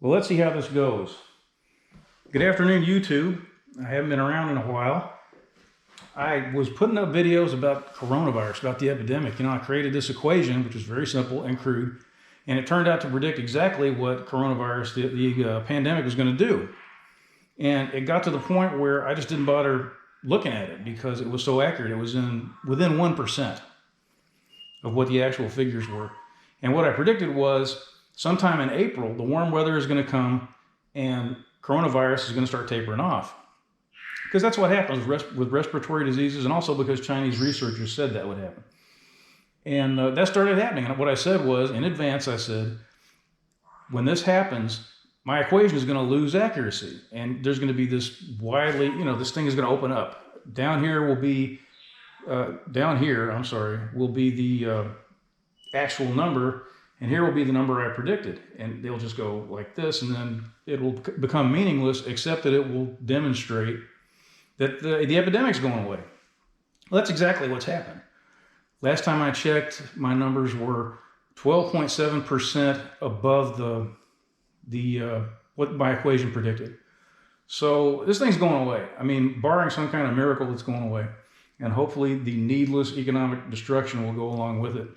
Well, let's see how this goes. Good afternoon, YouTube. I haven't been around in a while. I was putting up videos about coronavirus, about the epidemic. I created this equation, which was very simple and crude, and it turned out to predict exactly what coronavirus, the pandemic, was going to do. And it got to the point where I just didn't bother looking at it because it was so accurate. It was within 1% of what the actual figures were. And what I predicted was sometime in April, the warm weather is going to come and coronavirus is going to start tapering off. Because that's what happens with respiratory diseases, and also because Chinese researchers said that would happen. And that started happening. And what I said was, in advance, I said, when this happens, my equation is going to lose accuracy. And there's going to be this widely, this thing is going to open up. Down here will be the actual number, and here will be the number I predicted. And they'll just go like this, and then it will become meaningless, except that it will demonstrate that the epidemic's going away. Well, that's exactly what's happened. Last time I checked, my numbers were 12.7% above what my equation predicted. So this thing's going away. Barring some kind of miracle, it's going away. And hopefully the needless economic destruction will go along with it.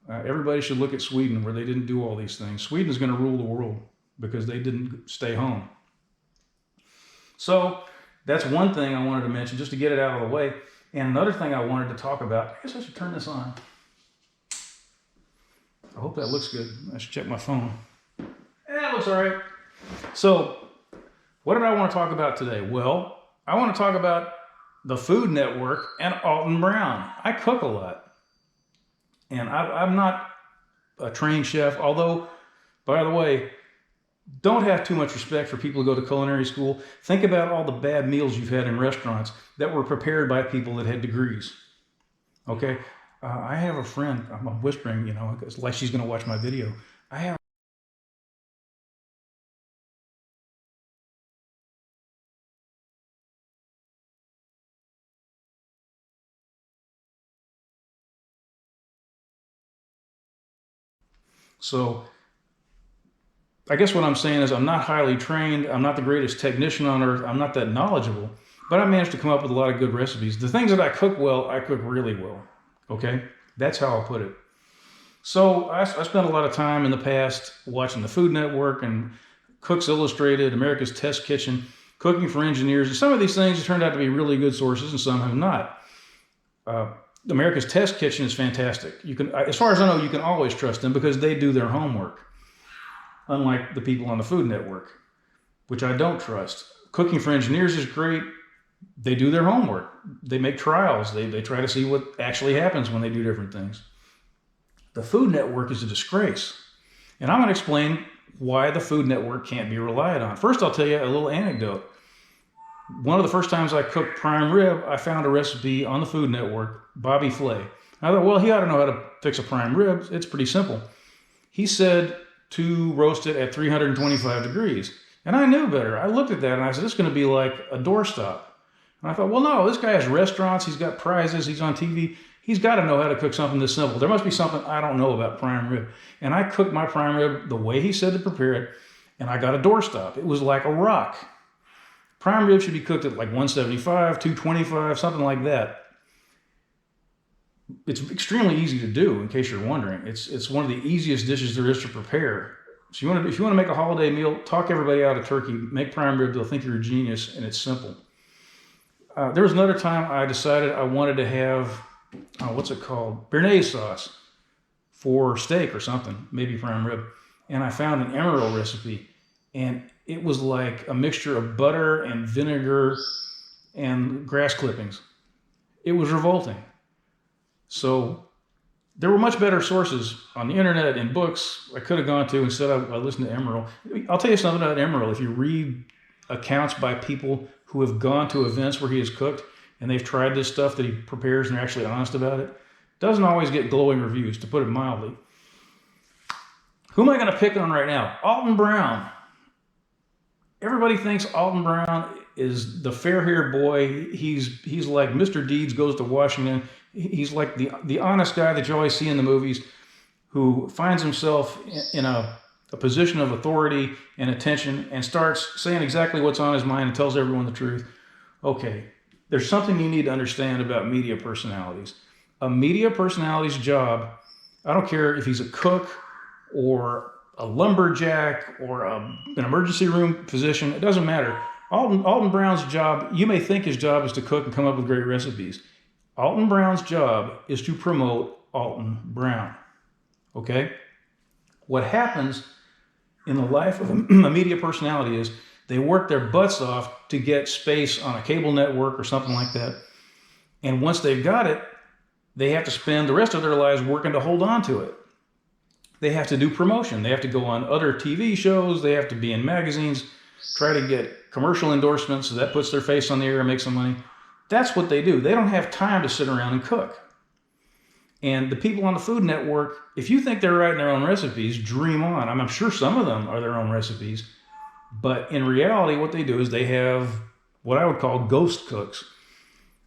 Everybody should look at Sweden, where they didn't do all these things. Sweden is going to rule the world because they didn't stay home. So that's one thing I wanted to mention, just to get it out of the way. And another thing I wanted to talk about, I guess I should turn this on. I hope that looks good. I should check my phone. Yeah, it looks all right. So what did I want to talk about today? Well, I want to talk about the Food Network and Alton Brown. I cook a lot. And I'm not a trained chef, although, by the way, don't have too much respect for people who go to culinary school. Think about all the bad meals you've had in restaurants that were prepared by people that had degrees. Okay? I have a friend, I'm whispering, it's like she's going to watch my video. So I guess what I'm saying is I'm not highly trained. I'm not the greatest technician on earth. I'm not that knowledgeable, but I managed to come up with a lot of good recipes. The things that I cook well, I cook really well. Okay? That's how I'll put it. So I spent a lot of time in the past watching the Food Network and Cooks Illustrated, America's Test Kitchen, Cooking for Engineers. And some of these things have turned out to be really good sources and some have not. America's Test Kitchen is fantastic. As far as I know, you can always trust them because they do their homework. Unlike the people on the Food Network, which I don't trust. Cooking for Engineers is great. They do their homework. They make trials. They try to see what actually happens when they do different things. The Food Network is a disgrace. And I'm going to explain why the Food Network can't be relied on. First, I'll tell you a little anecdote. One of the first times I cooked prime rib, I found a recipe on the Food Network, Bobby Flay. I thought, well, he ought to know how to fix a prime rib. It's pretty simple. He said to roast it at 325 degrees. And I knew better. I looked at that and I said, this is going to be like a doorstop. And I thought, well, no, this guy has restaurants. He's got prizes. He's on TV. He's got to know how to cook something this simple. There must be something I don't know about prime rib. And I cooked my prime rib the way he said to prepare it, and I got a doorstop. It was like a rock. Prime rib should be cooked at like 175, 225, something like that. It's extremely easy to do, in case you're wondering. It's one of the easiest dishes there is to prepare. So if you want to make a holiday meal, talk everybody out of turkey, make prime rib, they'll think you're a genius, and it's simple. There was another time I decided I wanted to have, what's it called? Béarnaise sauce for steak or something, maybe prime rib. And I found an emerald recipe, and it was like a mixture of butter and vinegar and grass clippings. It was revolting. So there were much better sources on the internet and books I could have gone to. Instead, I listened to Emerald. I'll tell you something about Emerald. If you read accounts by people who have gone to events where he has cooked and they've tried this stuff that he prepares and they're actually honest about it, doesn't always get glowing reviews, to put it mildly. Who am I going to pick on right now? Alton Brown. Everybody thinks Alton Brown is the fair-haired boy. He's like Mr. Deeds Goes to Washington. He's like the honest guy that you always see in the movies who finds himself in a a position of authority and attention and starts saying exactly what's on his mind and tells everyone the truth, okay, there's something you need to understand about media personalities. A media personality's job, I don't care if he's a cook or a lumberjack or an emergency room physician, it doesn't matter. Alton Brown's job, you may think his job is to cook and come up with great recipes. Alton Brown's job is to promote Alton Brown. Okay? What happens in the life of a media personality is they work their butts off to get space on a cable network or something like that. And once they've got it, they have to spend the rest of their lives working to hold on to it. They have to do promotion. They have to go on other TV shows. They have to be in magazines, try to get commercial endorsements. So that puts their face on the air and makes some money. That's what they do. They don't have time to sit around and cook. And the people on the Food Network, if you think they're writing their own recipes, dream on. I'm sure some of them are their own recipes. But in reality, what they do is they have what I would call ghost cooks.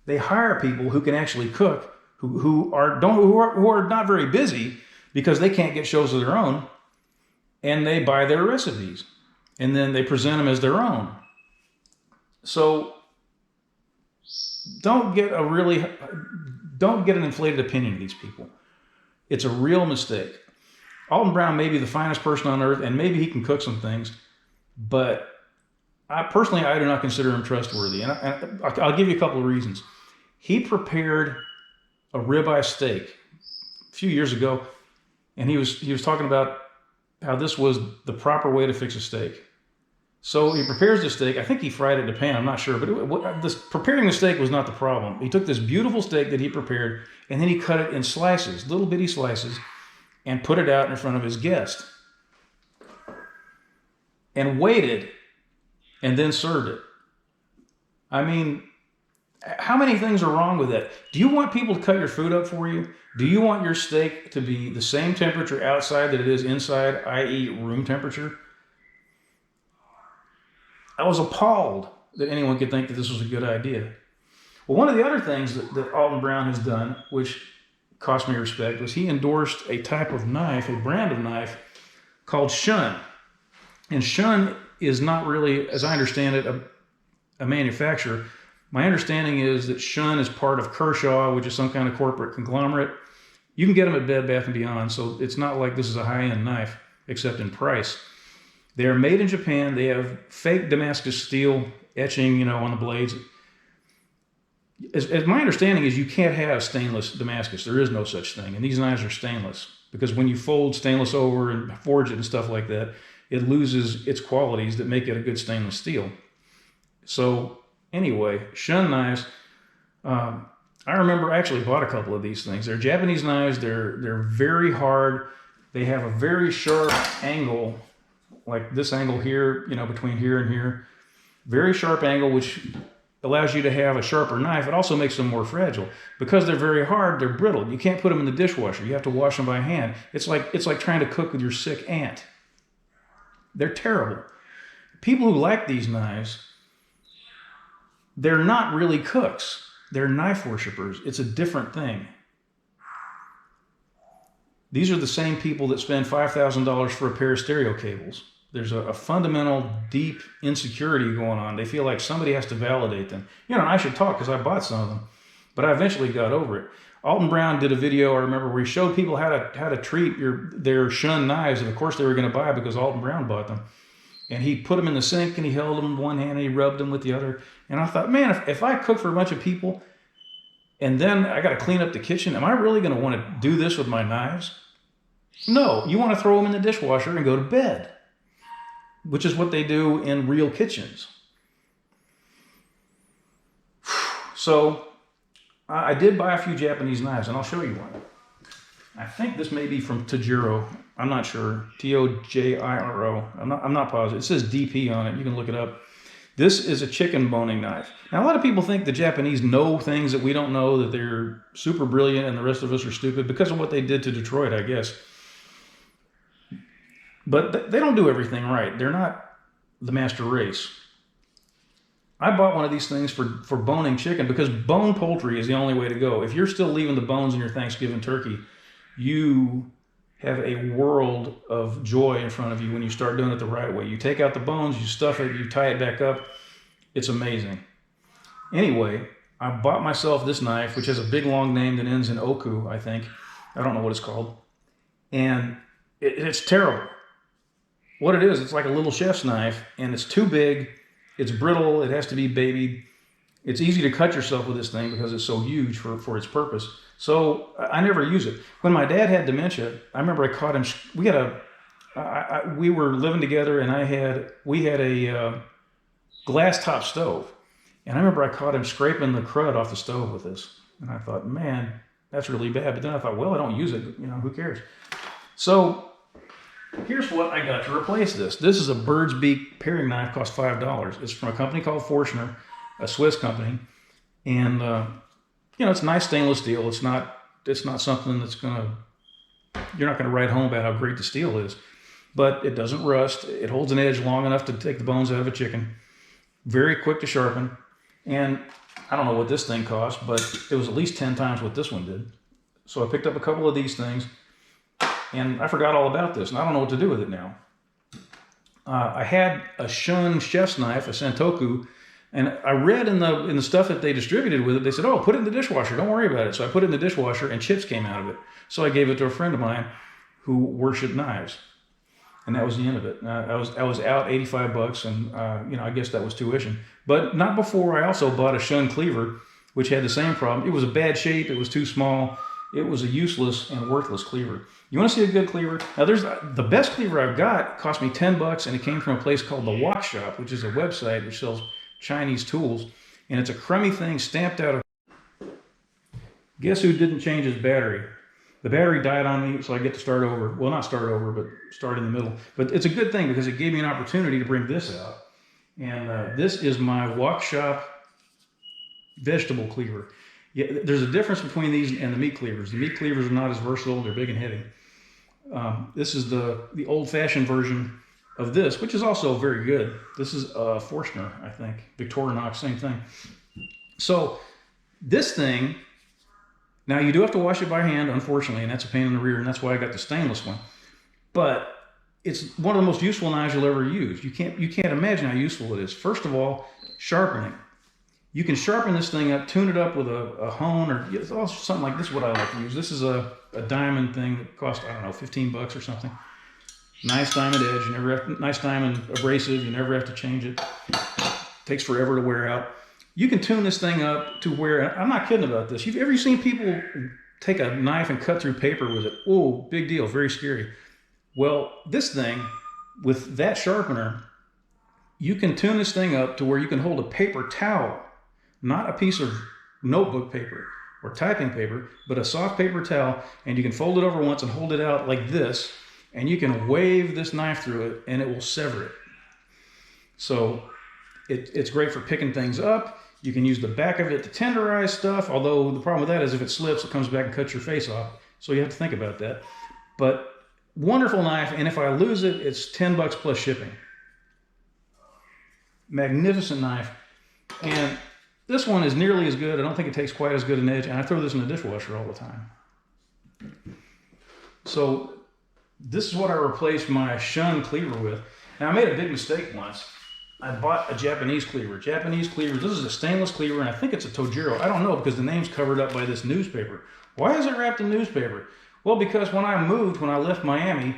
They hire people who can actually cook, who are not very busy because they can't get shows of their own, and they buy their recipes, and then they present them as their own. So don't get an inflated opinion of these people. It's a real mistake. Alton Brown may be the finest person on earth, and maybe he can cook some things, but I do not consider him trustworthy. And I'll give you a couple of reasons. He prepared a ribeye steak a few years ago, and he was talking about how this was the proper way to fix a steak. So he prepares the steak. I think he fried it in a pan. I'm not sure, but preparing the steak was not the problem. He took this beautiful steak that he prepared, and then he cut it in slices, little bitty slices, and put it out in front of his guest, and waited, and then served it. I mean, how many things are wrong with that? Do you want people to cut your food up for you? Do you want your steak to be the same temperature outside that it is inside, i.e. room temperature? I was appalled that anyone could think that this was a good idea. Well, one of the other things that Alton Brown has done, which cost me respect, was he endorsed a type of knife, a brand of knife, called Shun. And Shun is not really, as I understand it, a manufacturer. My understanding is that Shun is part of Kershaw, which is some kind of corporate conglomerate. You can get them at Bed Bath & Beyond, so it's not like this is a high-end knife, except in price. They are made in Japan. They have fake Damascus steel etching, on the blades. As my understanding is, you can't have stainless Damascus. There is no such thing, and these knives are stainless because when you fold stainless over and forge it and stuff like that, it loses its qualities that make it a good stainless steel. So anyway, Shun knives. I remember I actually bought a couple of these things. They're Japanese knives. They're very hard. They have a very sharp angle, like this angle here, between here and here. Very sharp angle, which allows you to have a sharper knife. It also makes them more fragile. Because they're very hard, they're brittle. You can't put them in the dishwasher. You have to wash them by hand. It's like trying to cook with your sick aunt. They're terrible. People who like these knives, they're not really cooks. They're knife worshipers. It's a different thing. These are the same people that spend $5,000 for a pair of stereo cables. There's a fundamental, deep insecurity going on. They feel like somebody has to validate them. And I should talk because I bought some of them, but I eventually got over it. Alton Brown did a video, I remember, where he showed people how to treat their Shun knives, and of course they were going to buy it because Alton Brown bought them. And he put them in the sink, and he held them with one hand, and he rubbed them with the other. And I thought, man, if I cook for a bunch of people, and then I got to clean up the kitchen, am I really going to want to do this with my knives? No, you want to throw them in the dishwasher and go to bed, which is what they do in real kitchens. So I did buy a few Japanese knives, and I'll show you one. I think this may be from Tajiro. I'm not sure. Tojiro. I'm not positive. It says DP on it. You can look it up. This is a chicken boning knife. Now, a lot of people think the Japanese know things that we don't know, that they're super brilliant and the rest of us are stupid because of what they did to Detroit, I guess. But they don't do everything right. They're not the master race. I bought one of these things for boning chicken because bone poultry is the only way to go. If you're still leaving the bones in your Thanksgiving turkey, you have a world of joy in front of you when you start doing it the right way. You take out the bones, you stuff it, you tie it back up. It's amazing. Anyway, I bought myself this knife, which has a big long name that ends in oku, I think. I don't know what it's called. And it's terrible. What it is, it's like a little chef's knife, and it's too big, it's brittle, it has to be babied. It's easy to cut yourself with this thing because it's so huge for its purpose. So I never use it. When my dad had dementia, I remember I caught him. We were living together, and we had a glass top stove, and I remember I caught him scraping the crud off the stove with this, and I thought, man, that's really bad. But then I thought, well, I don't use it. You know, who cares? So here's what I got to replace this. This is a bird's beak paring knife, cost $5. It's from a company called Forstner, a Swiss company, and you know, it's nice stainless steel. It's not something that's you're not gonna write home about how great the steel is, but it doesn't rust. It holds an edge long enough to take the bones out of a chicken. Very quick to sharpen, and I don't know what this thing cost, but it was at least 10 times what this one did. So I picked up a couple of these things, and I forgot all about this, and I don't know what to do with it now. I had a Shun chef's knife, a Santoku, and I read in the stuff that they distributed with it, they said, oh, put it in the dishwasher, don't worry about it. So I put it in the dishwasher, and chips came out of it. So I gave it to a friend of mine who worshiped knives, and that was the end of it. I was out $85, and you know, I guess that was tuition. But not before I also bought a Shun cleaver, which had the same problem. It was a bad shape, it was too small, it was a useless and worthless cleaver. You want to see a good cleaver? Now, the best cleaver I've got cost me $10, and it came from a place called the Wok Shop, which is a website which sells Chinese tools, and it's a crummy thing stamped out of. Guess who didn't change his battery? The battery died on me, so I get to start over. Well, not start over, but start in the middle. But it's a good thing because it gave me an opportunity to bring this out. And this is my Wok Shop vegetable cleaver. Yeah, there's a difference between these and the meat cleavers. The meat cleavers are not as versatile; they're big and heavy. This is the old-fashioned version of this, which is also very good. This is Forstner, I think. Victorinox, same thing. So this thing, now you do have to wash it by hand, unfortunately, and that's a pain in the rear, and that's why I got the stainless one. But it's one of the most useful knives you'll ever use. You can't imagine how useful it is. First of all, sharpening. You can sharpen this thing up, tune it up with a hone, or something like this is what I like to use. This is a diamond thing that cost, I don't know, $15 or something. Nice diamond edge, nice diamond abrasive, you never have to change it. Takes forever to wear out. You can tune this thing up to where, I'm not kidding about this. You've ever seen people take a knife and cut through paper with it? Oh, big deal, very scary. Well, this thing, with that sharpener, you can tune this thing up to where you can hold a paper towel, not a piece of notebook paper or typing paper, but a soft paper towel, and you can fold it over once and hold it out like this, and you can wave this knife through it and it will sever it. So it's great for picking things up. You can use the back of it to tenderize stuff, although the problem with that is if it slips, it comes back and cuts your face off. So you have to think about that. But wonderful knife, and if I lose it, it's $10 plus shipping. Magnificent knife. And this one is nearly as good. I don't think it takes quite as good an edge, and I throw this in the dishwasher all the time. So this is what I replaced my Shun cleaver with. Now, I made a big mistake once. I bought a Japanese cleaver. Japanese cleaver, this is a stainless cleaver, and I think it's a Tojiro. I don't know, because the name's covered up by this newspaper. Why is it wrapped in newspaper? Well, because when I moved, when I left Miami,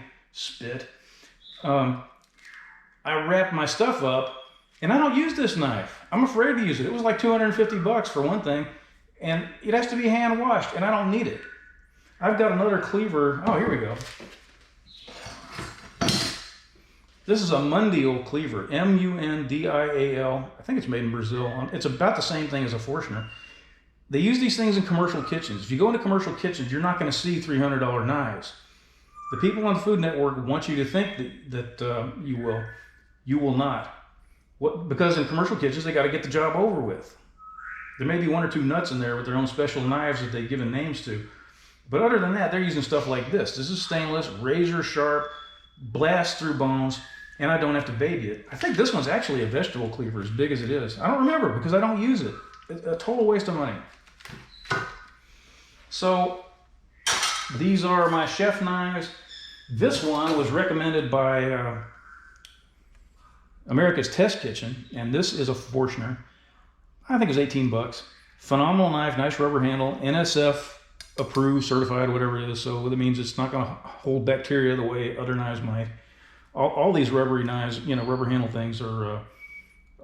I wrapped my stuff up, and I don't use this knife. I'm afraid to use it. It was like $250 for one thing, and it has to be hand washed, and I don't need it. I've got another cleaver. Oh, here we go. This is a Mundial cleaver, M-U-N-D-I-A-L. I think it's made in Brazil. It's about the same thing as a Forstner. They use these things in commercial kitchens. If you go into commercial kitchens, you're not going to see $300 knives. The people on the Food Network want you to think that you will. You will not. Because in commercial kitchens, they got to get the job over with. There may be one or two nuts in there with their own special knives that they've given names to. But other than that, they're using stuff like this. This is stainless, razor sharp, blast through bones, and I don't have to baby it. I think this one's actually a vegetable cleaver, as big as it is. I don't remember because I don't use it. It's a total waste of money. So these are my chef knives. This one was recommended by America's Test Kitchen, and this is a Forstner. I think it's 18 bucks. Phenomenal knife, nice rubber handle, NSF approved, certified, whatever it is. So that means it's not going to hold bacteria the way other knives might. All these rubbery knives, rubber handle things are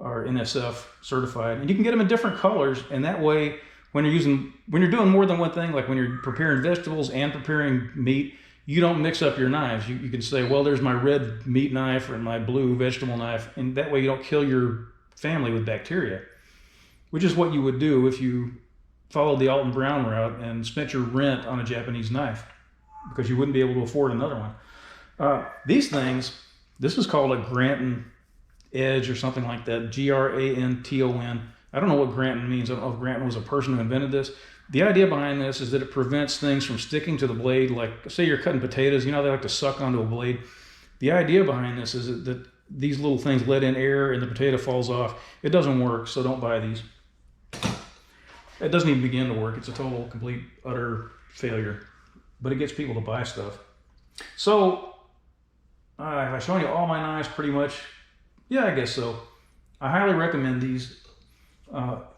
NSF certified, and you can get them in different colors. And that way, when you're doing more than one thing, like when you're preparing vegetables and preparing meat, you don't mix up your knives. You can say, well, there's my red meat knife and my blue vegetable knife, and that way you don't kill your family with bacteria, which is what you would do if you followed the Alton Brown route and spent your rent on a Japanese knife, because you wouldn't be able to afford another one. These things, this is called a Granton Edge or something like that, Granton. I don't know what Granton means. I don't know if Granton was a person who invented this. The idea behind this is that it prevents things from sticking to the blade. Like, say you're cutting potatoes, they like to suck onto a blade. The idea behind this is that these little things let in air and the potato falls off. It doesn't work, so don't buy these. It doesn't even begin to work. It's a total, complete, utter failure. But it gets people to buy stuff. So, have I shown you all my knives pretty much? Yeah, I guess so. I highly recommend these.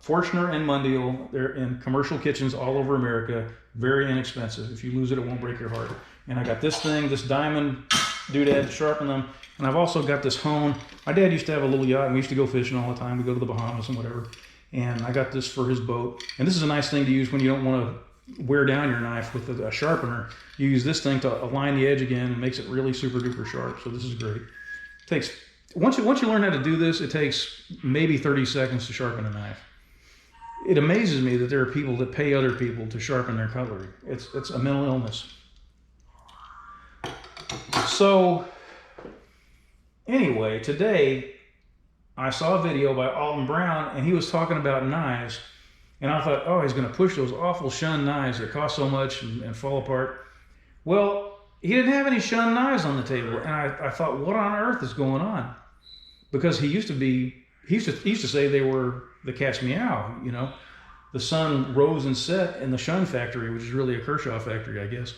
Forstner and Mundial. They're in commercial kitchens all over America. Very inexpensive. If you lose it, it won't break your heart. And I got this thing, this diamond doodad to sharpen them. And I've also got this hone. My dad used to have a little yacht, and we used to go fishing all the time. We go to the Bahamas and whatever. And I got this for his boat. And this is a nice thing to use when you don't want to wear down your knife with a sharpener. You use this thing to align the edge again, and makes it really super duper sharp. So this is great. It takes once you learn how to do this, it takes maybe 30 seconds to sharpen a knife. It amazes me that there are people that pay other people to sharpen their cutlery. It's a mental illness. So anyway, today I saw a video by Alton Brown, and he was talking about knives, and I thought, oh, he's going to push those awful Shun knives that cost so much and fall apart. Well, he didn't have any Shun knives on the table, and I thought, what on earth is going on? Because he used to say they were the cat's meow, The sun rose and set in the Shun factory, which is really a Kershaw factory, I guess.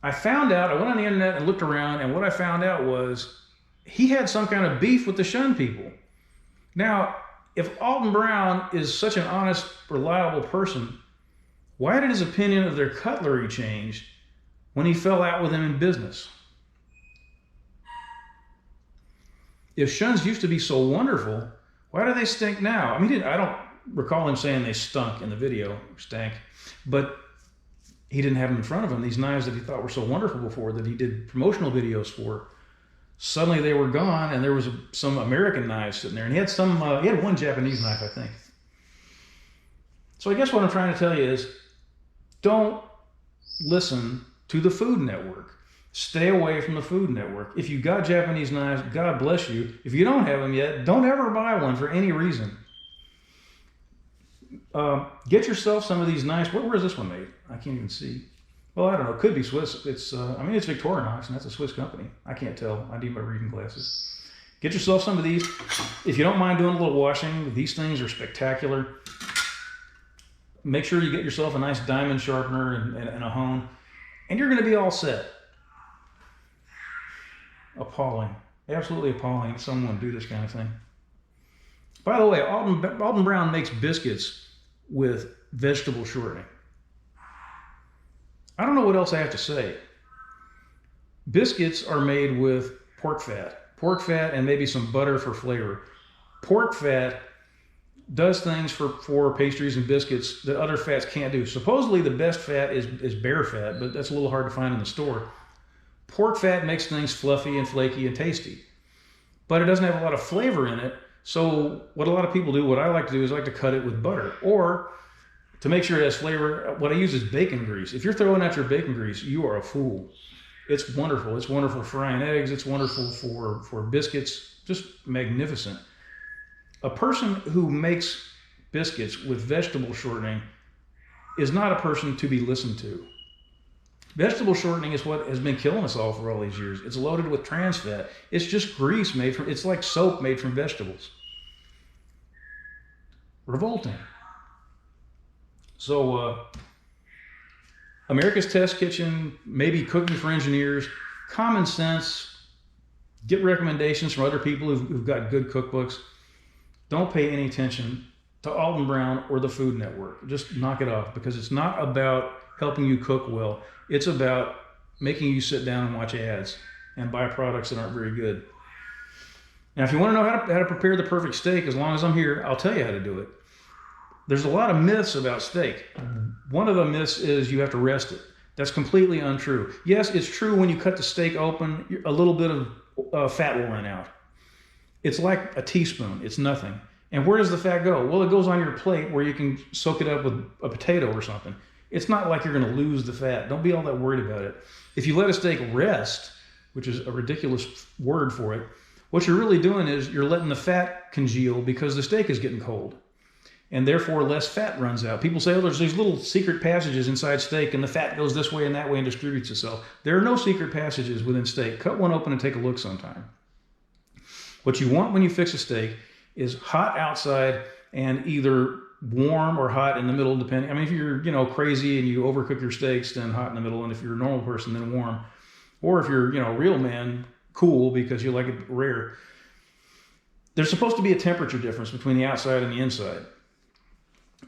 I found out, I went on the internet and looked around, and what I found out was he had some kind of beef with the Shun people. Now, if Alton Brown is such an honest, reliable person, why did his opinion of their cutlery change when he fell out with them in business? If Shuns used to be so wonderful, why do they stink now? I mean, I don't recall him saying they stunk in the video, stank, but he didn't have them in front of him. These knives that he thought were so wonderful before, that he did promotional videos for, suddenly they were gone, and there was some American knives sitting there, and he had one Japanese knife, I think. So I guess what I'm trying to tell you is, don't listen to the Food Network. Stay away from the Food Network. If you got Japanese knives, God bless you. If you don't have them yet, don't ever buy one for any reason. Get yourself some of these nice. Where is this one made? I can't even see. Well, I don't know. It could be Swiss. It's Victorinox, and that's a Swiss company. I can't tell. I need my reading glasses. Get yourself some of these. If you don't mind doing a little washing, these things are spectacular. Make sure you get yourself a nice diamond sharpener and a hone, and you're going to be all set. Appalling. Absolutely appalling that someone would do this kind of thing. By the way, Alton Brown makes biscuits with vegetable shortening. I don't know what else I have to say. Biscuits are made with pork fat and maybe some butter for flavor. Pork fat does things for pastries and biscuits that other fats can't do. Supposedly the best fat is bear fat, but that's a little hard to find in the store. Pork fat makes things fluffy and flaky and tasty, but it doesn't have a lot of flavor in it. So what a lot of people do, what I like to do, is I like to cut it with butter. Or to make sure it has flavor, what I use is bacon grease. If you're throwing out your bacon grease, you are a fool. It's wonderful. It's wonderful for frying eggs. It's wonderful for biscuits. Just magnificent. A person who makes biscuits with vegetable shortening is not a person to be listened to. Vegetable shortening is what has been killing us all for all these years. It's loaded with trans fat. It's just grease it's like soap made from vegetables. Revolting. So America's Test Kitchen, maybe Cooking for Engineers, common sense, get recommendations from other people who've got good cookbooks. Don't pay any attention to Alton Brown or the Food Network. Just knock it off, because it's not about helping you cook well. It's about making you sit down and watch ads and buy products that aren't very good. Now, if you want to know how to prepare the perfect steak, as long as I'm here, I'll tell you how to do it. There's a lot of myths about steak. One of the myths is you have to rest it. That's completely untrue. Yes, it's true when you cut the steak open, a little bit of fat will run out. It's like a teaspoon. It's nothing. And where does the fat go? Well, it goes on your plate where you can soak it up with a potato or something. It's not like you're going to lose the fat. Don't be all that worried about it. If you let a steak rest, which is a ridiculous word for it, what you're really doing is you're letting the fat congeal because the steak is getting cold. And therefore less fat runs out. People say, oh, there's these little secret passages inside steak and the fat goes this way and that way and distributes itself. There are no secret passages within steak. Cut one open and take a look sometime. What you want when you fix a steak is hot outside and either warm or hot in the middle, depending. I mean, if you're, crazy and you overcook your steaks, then hot in the middle. And if you're a normal person, then warm. Or if you're, a real man, cool because you like it rare. There's supposed to be a temperature difference between the outside and the inside.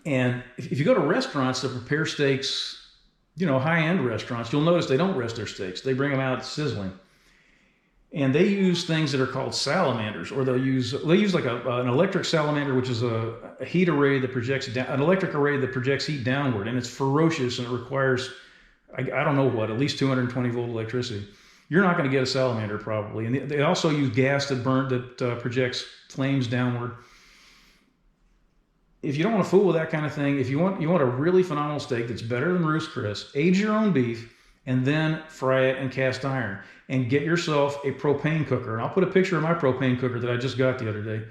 And if you go to restaurants that prepare steaks, high-end restaurants, you'll notice they don't rest their steaks. They bring them out sizzling. And they use things that are called salamanders, or they'll use like an electric salamander, which is a heat array that projects down, an electric array that projects heat downward, and it's ferocious and it requires, I don't know what, at least 220 volt electricity. You're not going to get a salamander probably. And they also use gas that projects flames downward. If you don't want to fool with that kind of thing, if you want a really phenomenal steak that's better than Ruth's Chris, age your own beef and then fry it in cast iron. And get yourself a propane cooker. And I'll put a picture of my propane cooker that I just got the other day.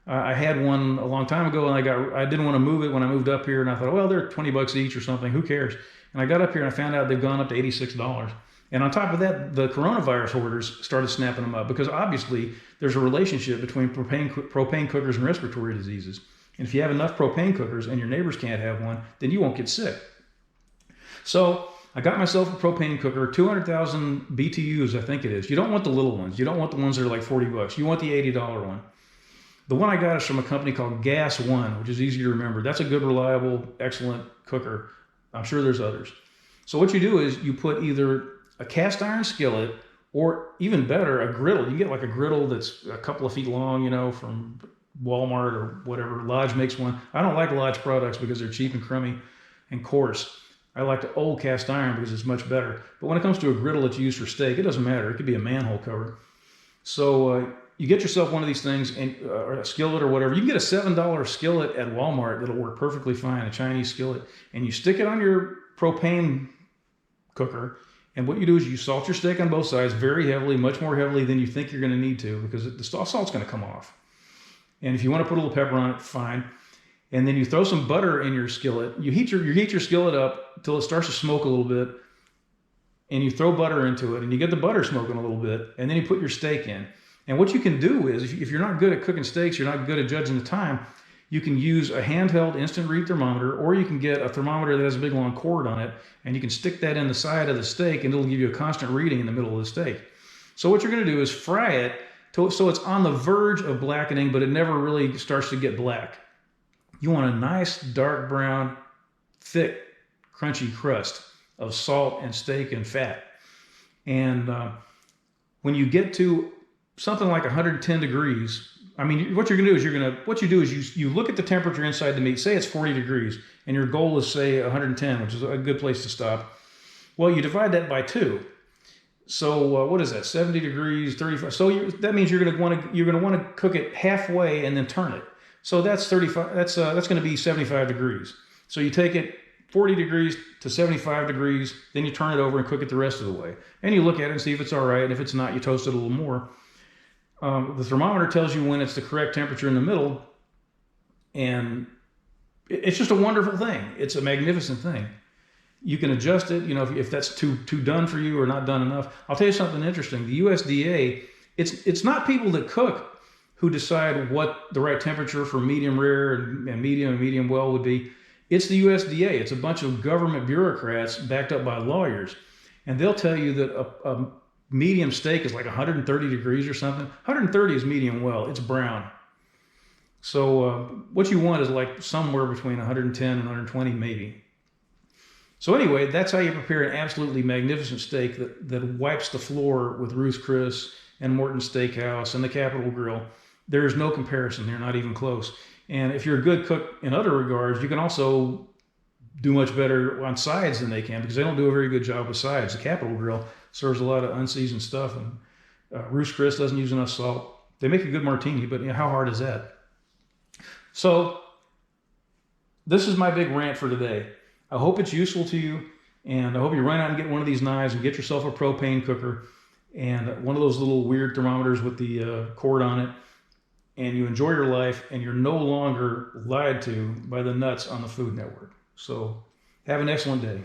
I had one a long time ago, and I didn't want to move it when I moved up here, and I thought, well, they're 20 bucks each or something. Who cares? And I got up here and I found out they've gone up to $86. And on top of that, the coronavirus hoarders started snapping them up because obviously there's a relationship between propane cookers and respiratory diseases. And if you have enough propane cookers and your neighbors can't have one, then you won't get sick. So I got myself a propane cooker, 200,000 BTUs, I think it is. You don't want the little ones. You don't want the ones that are like 40 bucks. You want the $80 one. The one I got is from a company called Gas One, which is easy to remember. That's a good, reliable, excellent cooker. I'm sure there's others. So what you do is you put either a cast iron skillet or even better, a griddle. You can get like a griddle that's a couple of feet long, from Walmart or whatever. Lodge makes one. I don't like Lodge products because they're cheap and crummy and coarse. I like the old cast iron because it's much better. But when it comes to a griddle that's used for steak, it doesn't matter. It could be a manhole cover. So you get yourself one of these things, or a skillet or whatever. You can get a $7 skillet at Walmart that'll work perfectly fine, a Chinese skillet. And you stick it on your propane cooker. And what you do is you salt your steak on both sides very heavily, much more heavily than you think you're going to need to, because the salt's going to come off. And if you want to put a little pepper on it, fine. And then you throw some butter in your skillet. You heat your skillet up till it starts to smoke a little bit. And you throw butter into it. And you get the butter smoking a little bit. And then you put your steak in. And what you can do is, if you're not good at cooking steaks, you're not good at judging the time, you can use a handheld instant read thermometer, or you can get a thermometer that has a big long cord on it. And you can stick that in the side of the steak, and it'll give you a constant reading in the middle of the steak. So what you're going to do is fry it so it's on the verge of blackening, but it never really starts to get black. You want a nice dark brown, thick, crunchy crust of salt and steak and fat. And when you get to something like 110 degrees, what you're going to do is you look at the temperature inside the meat. Say it's 40 degrees, and your goal is say 110, which is a good place to stop. Well, you divide that by 2. So what is that? 70 degrees, 35. So that means you're going to want to cook it halfway and then turn it. So that's 35. That's going to be 75 degrees. So you take it 40 degrees to 75 degrees, then you turn it over and cook it the rest of the way. And you look at it and see if it's all right. And if it's not, you toast it a little more. The thermometer tells you when it's the correct temperature in the middle, and it's just a wonderful thing. It's a magnificent thing. You can adjust it, if that's too done for you or not done enough. I'll tell you something interesting. The USDA, it's not people that cook who decide what the right temperature for medium rare and medium well would be. It's the USDA. It's a bunch of government bureaucrats backed up by lawyers. And they'll tell you that a medium steak is like 130 degrees or something. 130 is medium well. It's brown. So what you want is like somewhere between 110 and 120 maybe. So anyway, that's how you prepare an absolutely magnificent steak that wipes the floor with Ruth's Chris and Morton's Steakhouse and the Capitol Grill. There's no comparison. They're not even close. And if you're a good cook in other regards, you can also do much better on sides than they can, because they don't do a very good job with sides. The Capitol Grill serves a lot of unseasoned stuff, and Ruth's Chris doesn't use enough salt. They make a good martini, but how hard is that? So this is my big rant for today. I hope it's useful to you, and I hope you run out and get one of these knives and get yourself a propane cooker and one of those little weird thermometers with the cord on it, and you enjoy your life, and you're no longer lied to by the nuts on the Food Network. So have an excellent day.